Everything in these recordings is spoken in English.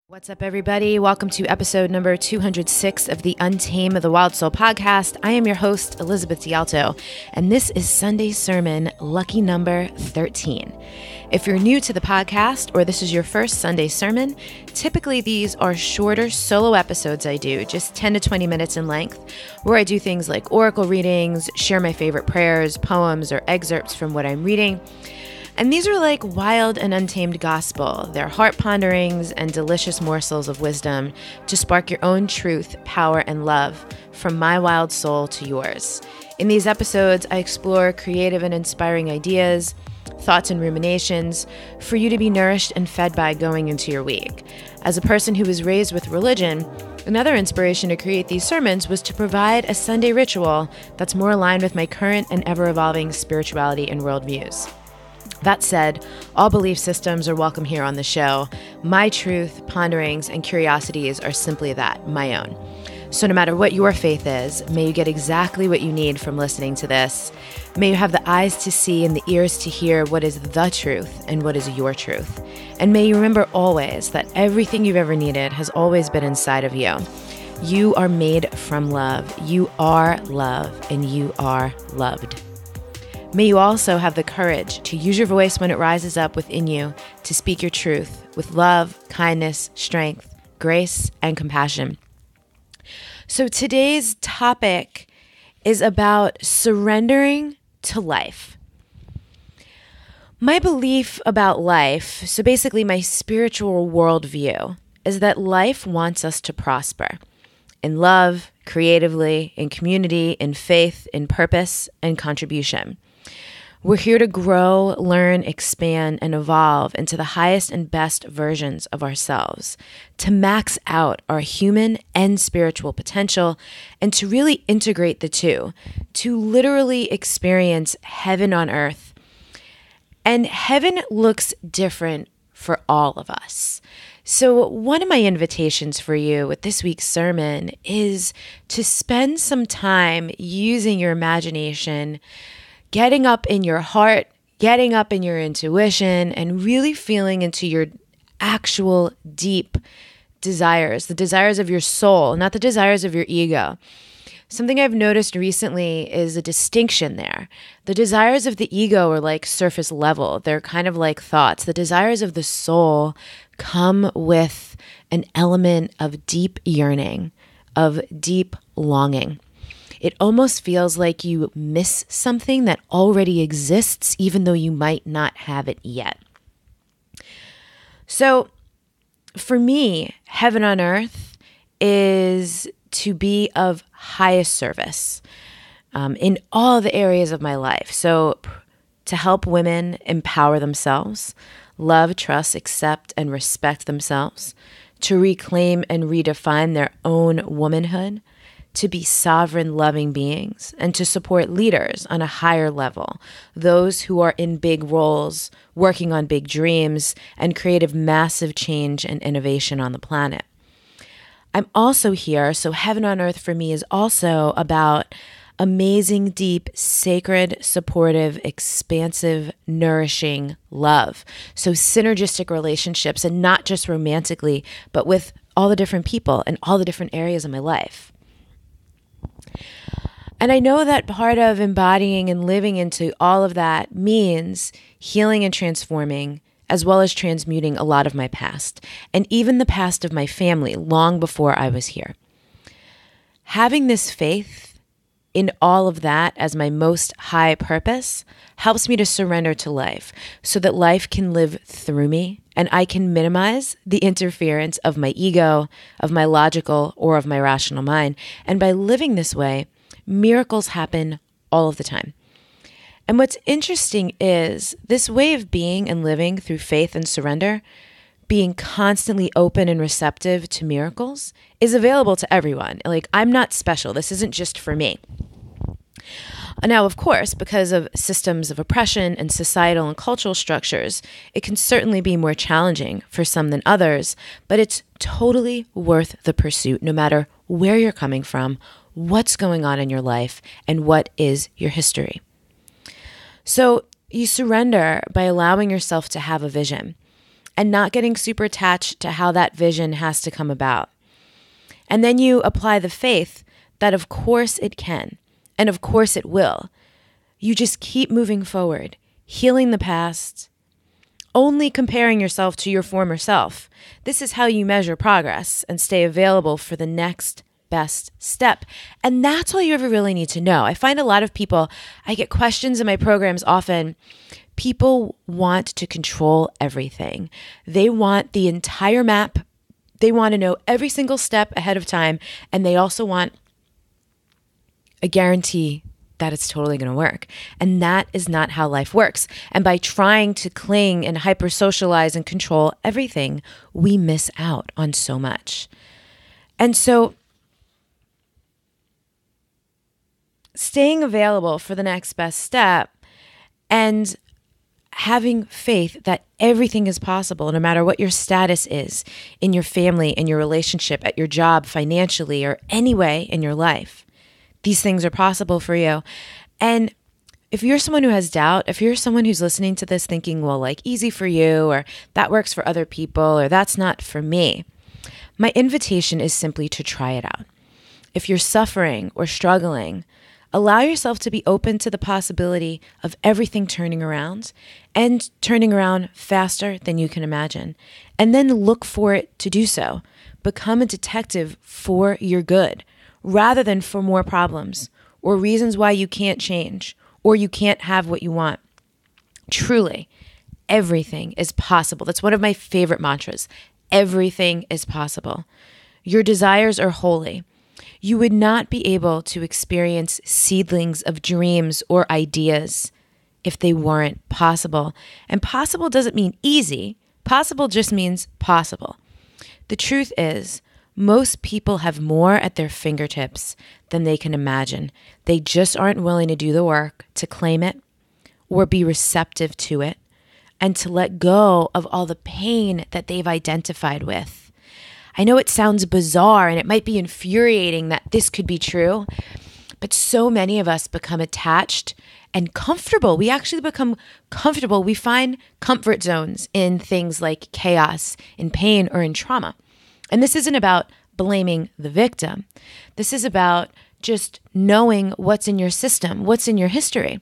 What's up, everybody? Welcome to episode number 206 of the Untame of the Wild Soul podcast. I am your host, Elizabeth D'Alto, and this is Sunday Sermon, lucky number 13. If you're new to the podcast or this is your first Sunday sermon, typically these are shorter solo episodes I do, just 10 to 20 minutes in length, where I do things like oracle readings, share my favorite prayers, poems, or excerpts from what I'm reading. And these are like wild and untamed gospel. They're heart ponderings and delicious morsels of wisdom to spark your own truth, power, and love from my wild soul to yours. In these episodes, I explore creative and inspiring ideas, thoughts and ruminations for you to be nourished and fed by going into your week. As a person who was raised with religion, another inspiration to create these sermons was to provide a Sunday ritual that's more aligned with my current and ever-evolving spirituality and worldviews. That said, all belief systems are welcome here on the show. My truth, ponderings, and curiosities are simply that, my own. So no matter what your faith is, may you get exactly what you need from listening to this. May you have the eyes to see and the ears to hear what is the truth and what is your truth. And may you remember always that everything you've ever needed has always been inside of you. You are made from love. You are love, and you are loved. May you also have the courage to use your voice when it rises up within you to speak your truth with love, kindness, strength, grace, and compassion. So today's topic is about surrendering to life. My belief about life, so basically my spiritual worldview, is that life wants us to prosper in love, creatively, in community, in faith, in purpose, and contribution. We're here to grow, learn, expand, and evolve into the highest and best versions of ourselves, to max out our human and spiritual potential, and to really integrate the two, to literally experience heaven on earth. And heaven looks different for all of us. So one of my invitations for you with this week's sermon is to spend some time using your imagination, getting up in your heart, getting up in your intuition, and really feeling into your actual deep desires, the desires of your soul, not the desires of your ego. Something I've noticed recently is a distinction there. The desires of the ego are like surface level. They're kind of like thoughts. The desires of the soul come with an element of deep yearning, of deep longing. It almost feels like you miss something that already exists, even though you might not have it yet. So for me, heaven on earth is to be of highest service in all the areas of my life. So to help women empower themselves, love, trust, accept, and respect themselves, to reclaim and redefine their own womanhood, to be sovereign, loving beings, and to support leaders on a higher level, those who are in big roles, working on big dreams, and creative massive change and innovation on the planet. I'm also here, so heaven on earth for me is also about amazing, deep, sacred, supportive, expansive, nourishing love. So synergistic relationships, and not just romantically, but with all the different people and all the different areas of my life. And I know that part of embodying and living into all of that means healing and transforming, as well as transmuting a lot of my past, and even the past of my family long before I was here. Having this faith in all of that as my most high purpose helps me to surrender to life so that life can live through me and I can minimize the interference of my ego, of my logical, or of my rational mind. And by living this way, miracles happen all of the time. And what's interesting is this way of being and living through faith and surrender, being constantly open and receptive to miracles, is available to everyone. Like, I'm not special. This isn't just for me. Now, of course, because of systems of oppression and societal and cultural structures, it can certainly be more challenging for some than others, but it's totally worth the pursuit, no matter where you're coming from, what's going on in your life, and what is your history. So you surrender by allowing yourself to have a vision. and not getting super attached to how that vision has to come about. And then you apply the faith that of course it can, and of course it will. You just keep moving forward, healing the past, only comparing yourself to your former self. This is how you measure progress and stay available for the next best step. And that's all you ever really need to know. I find a lot of people, I get questions in my programs often. People want to control everything. They want the entire map. They want to know every single step ahead of time. And they also want a guarantee that it's totally going to work. And that is not how life works. And by trying to cling and hyper-socialize and control everything, we miss out on so much. And so staying available for the next best step and having faith that everything is possible, no matter what your status is in your family, in your relationship, at your job, financially, or any way in your life. These things are possible for you. And if you're someone who has doubt, if you're someone who's listening to this thinking, well, like easy for you, or that works for other people, or that's not for me, my invitation is simply to try it out. If you're suffering or struggling, allow yourself to be open to the possibility of everything turning around and turning around faster than you can imagine. And then look for it to do so. Become a detective for your good, rather than for more problems or reasons why you can't change or you can't have what you want. Truly, everything is possible. That's one of my favorite mantras. Everything is possible. Your desires are holy. You would not be able to experience seedlings of dreams or ideas if they weren't possible. And possible doesn't mean easy. Possible just means possible. The truth is, most people have more at their fingertips than they can imagine. They just aren't willing to do the work to claim it or be receptive to it and to let go of all the pain that they've identified with. I know it sounds bizarre and it might be infuriating that this could be true, but so many of us become attached and comfortable. We actually become comfortable. We find comfort zones in things like chaos, in pain, or in trauma. And this isn't about blaming the victim. This is about just knowing what's in your system, what's in your history.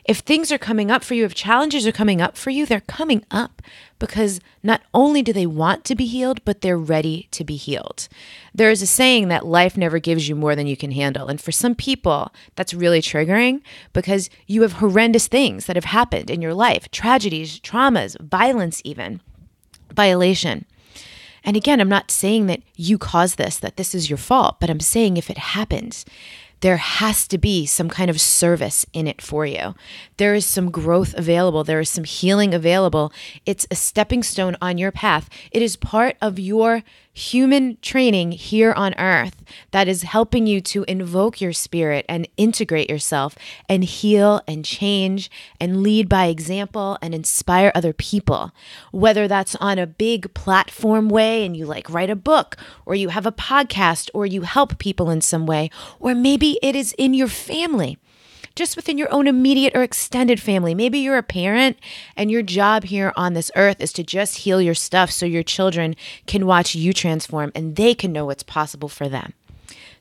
If things are coming up for you, if challenges are coming up for you, they're coming up because not only do they want to be healed, but they're ready to be healed. There is a saying that life never gives you more than you can handle. And for some people, that's really triggering because you have horrendous things that have happened in your life, tragedies, traumas, violence even, violation. And again, I'm not saying that you caused this, that this is your fault, but I'm saying if it happens, there has to be some kind of service in it for you. There is some growth available. There is some healing available. It's a stepping stone on your path. It is part of your human training here on earth that is helping you to invoke your spirit and integrate yourself and heal and change and lead by example and inspire other people. Whether that's on a big platform way and you like write a book or you have a podcast or you help people in some way, or maybe it is in your family, just within your own immediate or extended family. Maybe you're a parent and your job here on this earth is to just heal your stuff so your children can watch you transform and they can know what's possible for them.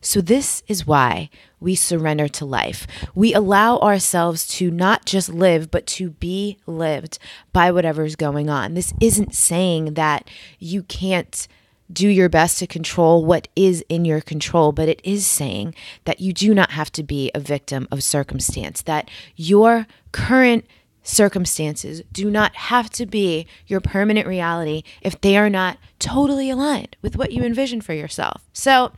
So this is why we surrender to life. We allow ourselves to not just live, but to be lived by whatever's going on. This isn't saying that you can't do your best to control what is in your control, but it is saying that you do not have to be a victim of circumstance, that your current circumstances do not have to be your permanent reality if they are not totally aligned with what you envision for yourself. So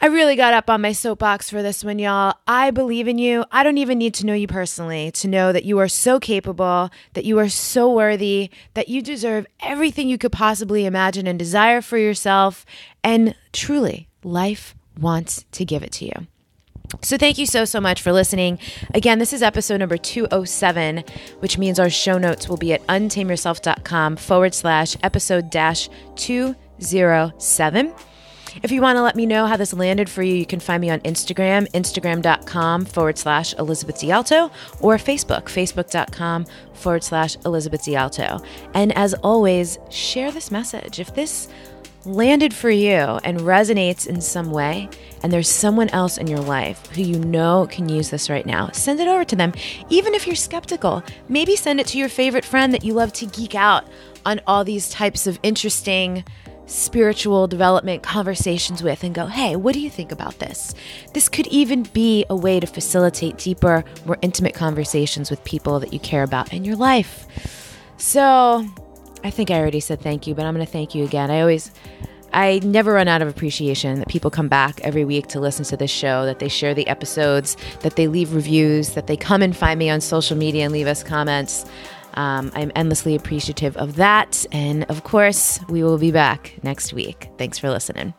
I really got up on my soapbox for this one, y'all. I believe in you. I don't even need to know you personally to know that you are so capable, that you are so worthy, that you deserve everything you could possibly imagine and desire for yourself. And truly, life wants to give it to you. So thank you so much for listening. Again, this is episode number 207, which means our show notes will be at untameyourself.com/episode-207. If you want to let me know how this landed for you, you can find me on Instagram, instagram.com/Elizabeth D'Alto, or Facebook, facebook.com/Elizabeth D'Alto. And as always, share this message. If this landed for you and resonates in some way, and there's someone else in your life who you know can use this right now, send it over to them. Even if you're skeptical, maybe send it to your favorite friend that you love to geek out on all these types of interesting spiritual development conversations with, and go, hey, what do you think about this? This could even be a way to facilitate deeper, more intimate conversations with people that you care about in your life. So I think I already said thank you, but I'm going to thank you again. I never run out of appreciation that people come back every week to listen to this show, that they share the episodes, that they leave reviews, that they come and find me on social media and leave us comments. I'm endlessly appreciative of that. And of course, we will be back next week. Thanks for listening.